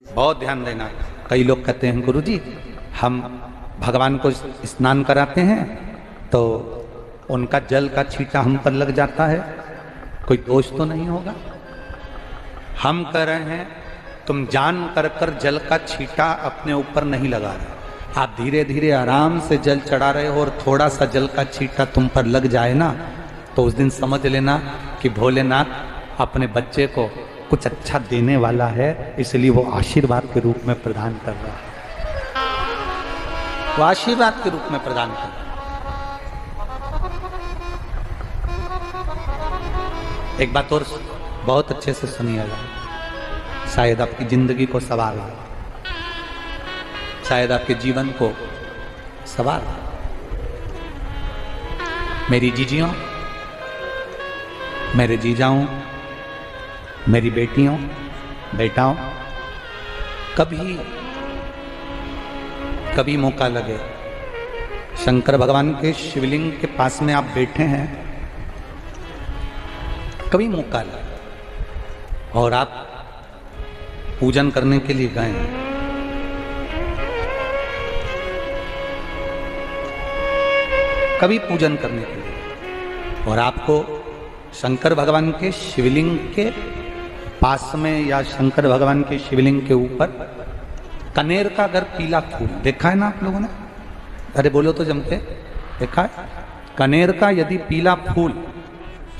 बहुत ध्यान देना। कई लोग कहते हैं गुरुजी हम भगवान को स्नान कराते हैं तो उनका जल का छींटा हम पर लग जाता है, कोई दोष तो नहीं होगा? हम कह रहे हैं तुम जान कर जल का छींटा अपने ऊपर नहीं लगा रहे, आप धीरे धीरे आराम से जल चढ़ा रहे हो और थोड़ा सा जल का छींटा तुम पर लग जाए ना तो उस दिन समझ लेना कि भोलेनाथ अपने बच्चे को कुछ अच्छा देने वाला है, इसलिए वो आशीर्वाद के रूप में प्रदान कर रहा है। वो आशीर्वाद के रूप में प्रदान कर रहा है। एक बात और बहुत अच्छे से सुनिएगा, शायद आपकी जिंदगी को सवार हो, शायद आपके जीवन को सवार हो। मेरी जीजियों, मेरे जीजाओं, मेरी बेटियों, बेटाओं, कभी मौका लगे, शंकर भगवान के शिवलिंग के पास में आप बैठे हैं, कभी मौका लगे और आप पूजन करने के लिए गए हैं, कभी पूजन करने के लिए और आपको शंकर भगवान के शिवलिंग के पास में या शंकर भगवान के शिवलिंग के ऊपर कनेर का अगर पीला फूल देखा है ना आप लोगों ने? अरे बोलो तो जम के, देखा है? कनेर का यदि पीला फूल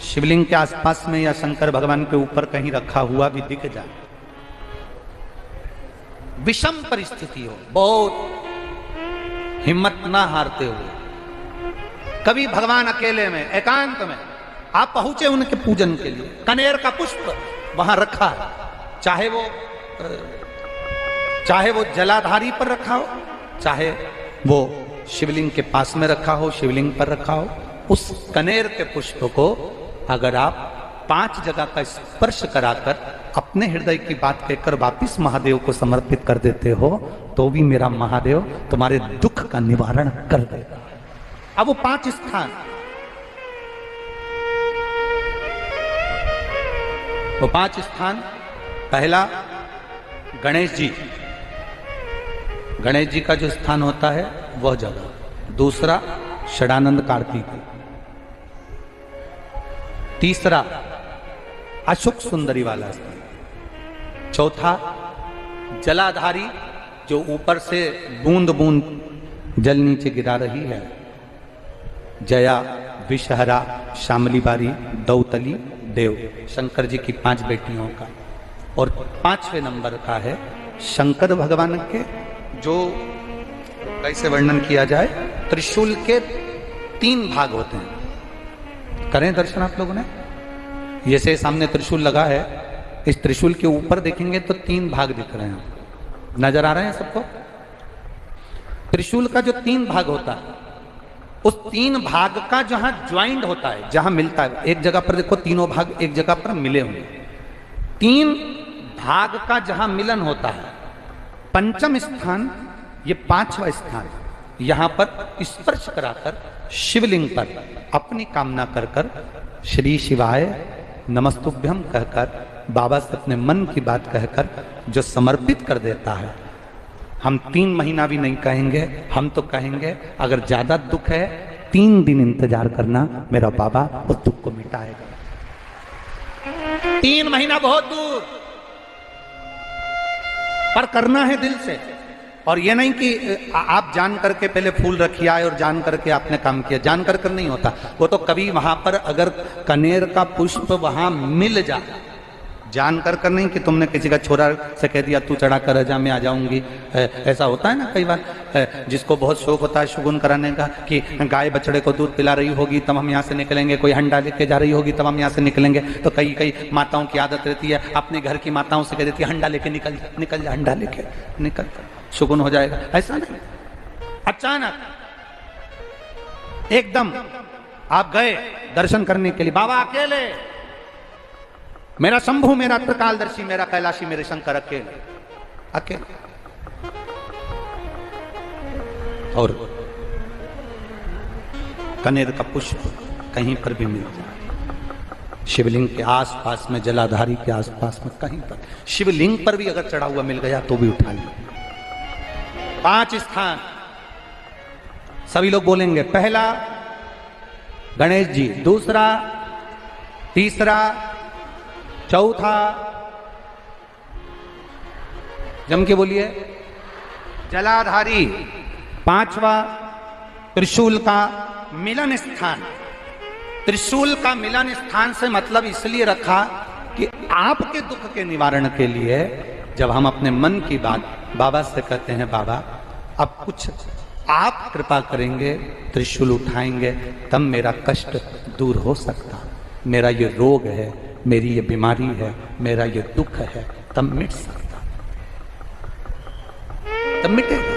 शिवलिंग के आसपास में या शंकर भगवान के ऊपर कहीं रखा हुआ भी दिख जाए, विषम परिस्थिति हो, बहुत हिम्मत ना हारते हुए कभी भगवान अकेले में एकांत में आप पहुंचे उनके पूजन के लिए, कनेर का पुष्प वहां रखा है, चाहे वो जलाधारी पर रखा हो, चाहे वो शिवलिंग के पास में रखा हो, शिवलिंग पर रखा हो, उस कनेर के पुष्प को अगर आप 5 जगह का स्पर्श कराकर अपने हृदय की बात कहकर वापिस महादेव को समर्पित कर देते हो तो भी मेरा महादेव तुम्हारे दुख का निवारण कर देगा। अब वो 5 स्थान, वो 5 स्थान, पहला गणेश जी, गणेश जी का जो स्थान होता है वह जगह, दूसरा षडानंद कार्तिक, तीसरा अशोक सुंदरी वाला स्थान, चौथा जलाधारी जो ऊपर से बूंद बूंद जल नीचे गिरा रही है, जया, विषहरा, शामली बारी, दौतली, देव, शंकर जी की 5 बेटियों का। और 5वें नंबर का है शंकर भगवान के, जो कैसे वर्णन किया जाए, त्रिशूल के 3 भाग होते हैं। करें दर्शन आप लोगों ने? जैसे सामने त्रिशूल लगा है, इस त्रिशूल के ऊपर देखेंगे तो 3 भाग दिख रहे हैं, नजर आ रहे हैं सबको? त्रिशूल का जो 3 भाग होता है, उस 3 भाग का जहां ज्वाइंट होता है, जहां मिलता है, एक जगह पर देखो तीनों भाग एक जगह पर मिले हुए, 3 भाग का जहां मिलन होता है, 5वां स्थान, ये 5वां स्थान, यहां पर स्पर्श कराकर शिवलिंग पर अपनी कामना कर कर श्री शिवाय नमस्तुभ्यम कहकर बाबा से अपने मन की बात कहकर जो समर्पित कर देता है, हम 3 महीना भी नहीं कहेंगे, हम तो कहेंगे अगर ज्यादा दुख है 3 दिन इंतजार करना, मेरा बाबा उस दुख को मिटाएगा। 3 महीना बहुत दूर, पर करना है दिल से। और ये नहीं कि आप जान करके पहले फूल रखिए आए और जान करके आपने काम किया, जान कर नहीं होता वो तो। कभी वहां पर अगर कनेर का पुष्प वहां मिल जाए, जान कर नहीं कि तुमने किसी का छोरा से कह दिया तू चढ़ा कर जा मैं आ जाऊंगी, ऐसा होता है ना कई बार, जिसको बहुत शौक होता है शगुन कराने का कि गाय बछड़े को दूध पिला रही होगी तब हम यहाँ से निकलेंगे, कोई हंडा लेके जा रही होगी तब हम यहाँ से निकलेंगे, तो कई माताओं की आदत रहती है, अपने घर की माताओं से कह देती है हंडा लेके निकल जा, हंडा लेके निकल, शगुन हो जाएगा। ऐसा नहीं, अचानक एकदम आप गए दर्शन करने के लिए, बाबा अकेले, मेरा शंभू, मेरा त्रिकालदर्शी, मेरा कैलाशी, मेरे शंकर अकेले अकेले, और कनेर का पुष्प कहीं पर भी मिल जाए, शिवलिंग के आसपास में, जलाधारी के आसपास में कहीं पर, शिवलिंग पर भी अगर चढ़ा हुआ मिल गया तो भी उठा लो। 5 स्थान सभी लोग बोलेंगे। पहला गणेश जी, दूसरा, तीसरा, चौथा, जम के बोलिए, जलाधारी, 5वां त्रिशूल का मिलन स्थान। त्रिशूल का मिलन स्थान से मतलब इसलिए रखा कि आपके दुख के निवारण के लिए जब हम अपने मन की बात बाबा से कहते हैं, बाबा अब कुछ आप कृपा करेंगे, त्रिशूल उठाएंगे, तब मेरा कष्ट दूर हो सकता, मेरा ये रोग है, मेरी ये बीमारी है, मेरा ये दुख है, तब मिट सकता, तब मिटेगा।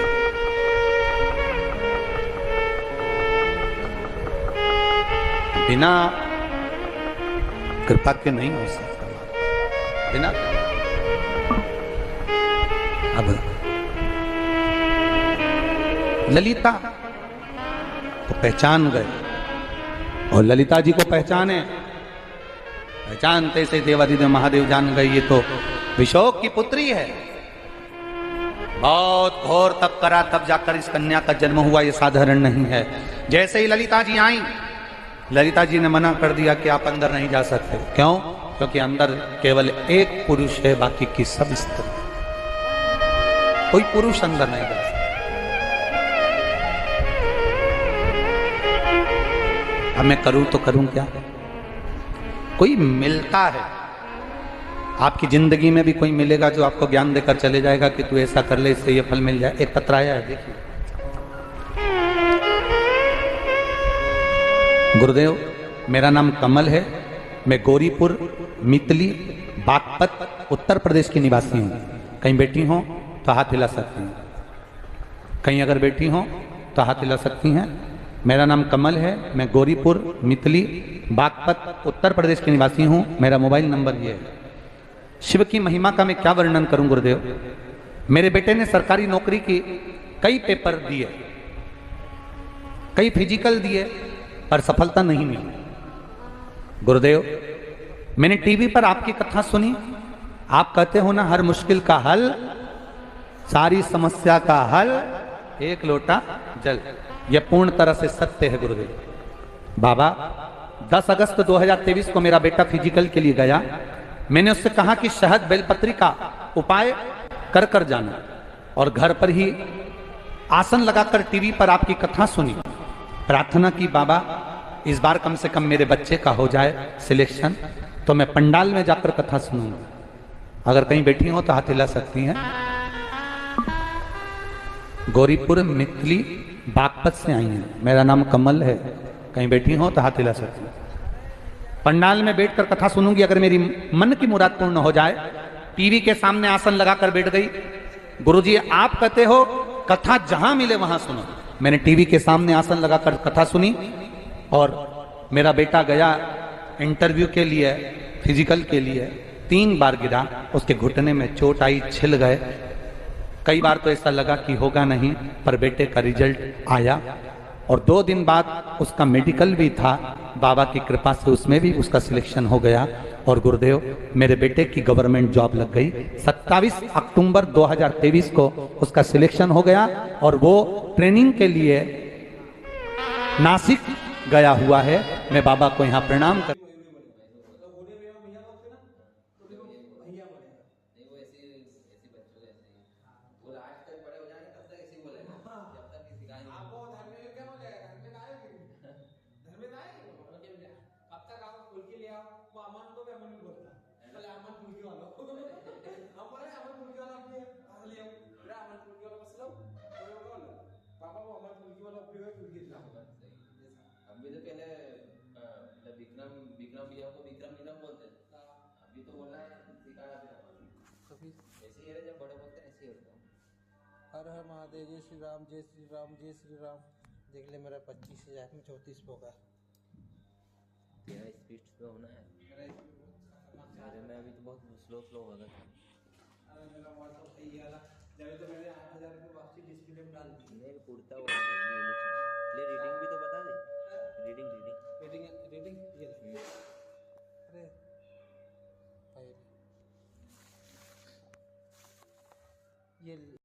बिना कृपा के नहीं हो सकता, बिना। अब ललिता को पहचान गए और ललिता जी को पहचाने, पहचानते से देवादिदेव महादेव जान गए ये तो विशोक की पुत्री है। बहुत घोर तप करा तब जाकर इस कन्या का जन्म हुआ, ये साधारण नहीं है। जैसे ही ललिता जी आई, ललिता जी ने मना कर दिया कि आप अंदर नहीं जा सकते। क्यों? क्योंकि अंदर केवल एक पुरुष है, बाकी की सब स्त्री, कोई पुरुष अंदर नहीं जा सकता। अब मैं करूं तो करूं क्या? कोई मिलता है आपकी जिंदगी में भी, कोई मिलेगा जो आपको ज्ञान देकर चले जाएगा कि तू ऐसा कर ले, इससे ये फल मिल जाए। एक पत्र आया है, देखिए। गुरुदेव, मेरा नाम कमल है, मैं गौरीपुर, मितली, बागपत, उत्तर प्रदेश की निवासी हूँ। कहीं बैठी हो तो हाथ हिला सकती हैं, कहीं अगर बैठी हो तो हाथ हिला सकती हैं। मेरा नाम कमल है, मैं गौरीपुर, मितली, बागपत, उत्तर प्रदेश की निवासी हूँ। मेरा मोबाइल नंबर ये है। शिव की महिमा का मैं क्या वर्णन करूं गुरुदेव। मेरे बेटे ने सरकारी नौकरी की कई पेपर दिए, कई फिजिकल दिए, पर सफलता नहीं मिली। गुरुदेव, मैंने टीवी पर आपकी कथा सुनी, आप कहते हो ना हर मुश्किल का हल, सारी समस्या का हल एक लोटा जल। यह पूर्ण तरह से सत्य है गुरुदेव। बाबा, 10 अगस्त 2023 को मेरा बेटा फिजिकल के लिए गया। मैंने उससे कहा कि शहद बेलपत्री का उपाय कर कर जाना, और घर पर ही आसन लगाकर टीवी पर आपकी कथा सुनी। प्रार्थना की, बाबा इस बार कम से कम मेरे बच्चे का हो जाए सिलेक्शन, तो मैं पंडाल में जाकर कथा सुनूंगा। अगर कहीं बैठी हो तो हाथ हिला सकती हैं। गौरीपुर, मितली, बागपत से आई हैं। मेरा नाम कमल है, कहीं बैठी हो तो हाथ हिला सकती हैं। पंडाल में बैठकर कथा सुनूंगी, अगर मेरी मन की मुराद पूर्ण हो जाए। टीवी के सामने आसन लगाकर बैठ गई। गुरुजी, आप कहते हो कथा जहां मिले वहां सुनो। मैंने टीवी के सामने आसन लगाकर कथा सुनी, और मेरा बेटा गया इंटरव्यू के लिए, फिजिकल के लिए। 3 बार गिरा, उसके घुटने में चोट आई, छिल गए। कई बार तो ऐसा लगा कि होगा नहीं, पर बेटे का रिजल्ट आया, और 2 दिन बाद उसका मेडिकल भी था। बाबा की कृपा से उसमें भी उसका सिलेक्शन हो गया, और गुरुदेव मेरे बेटे की गवर्नमेंट जॉब लग गई। 27 अक्टूबर 2023 को उसका सिलेक्शन हो गया, और वो ट्रेनिंग के लिए नासिक गया हुआ है। मैं बाबा को यहाँ प्रणाम कर हर हर महादेव, जय श्री राम, जय श्री राम, जय श्री राम। देख ले मेरा 25,000 में 34 होगा। तेरा स्पीड स्लो होना है। अरे मैं अभी तो बहुत स्लो स्लो हो रहा था। अरे मेरा व्हाट्सएप सही वाला, जब तो मैंने 8,000 रुपये वापसी डिस्प्ले में डाल दी। नहीं कुर्ता वो ले रीडिंग भी तो बता दे। रीडिंग रीडिंग रीडिंग ये। अरे ये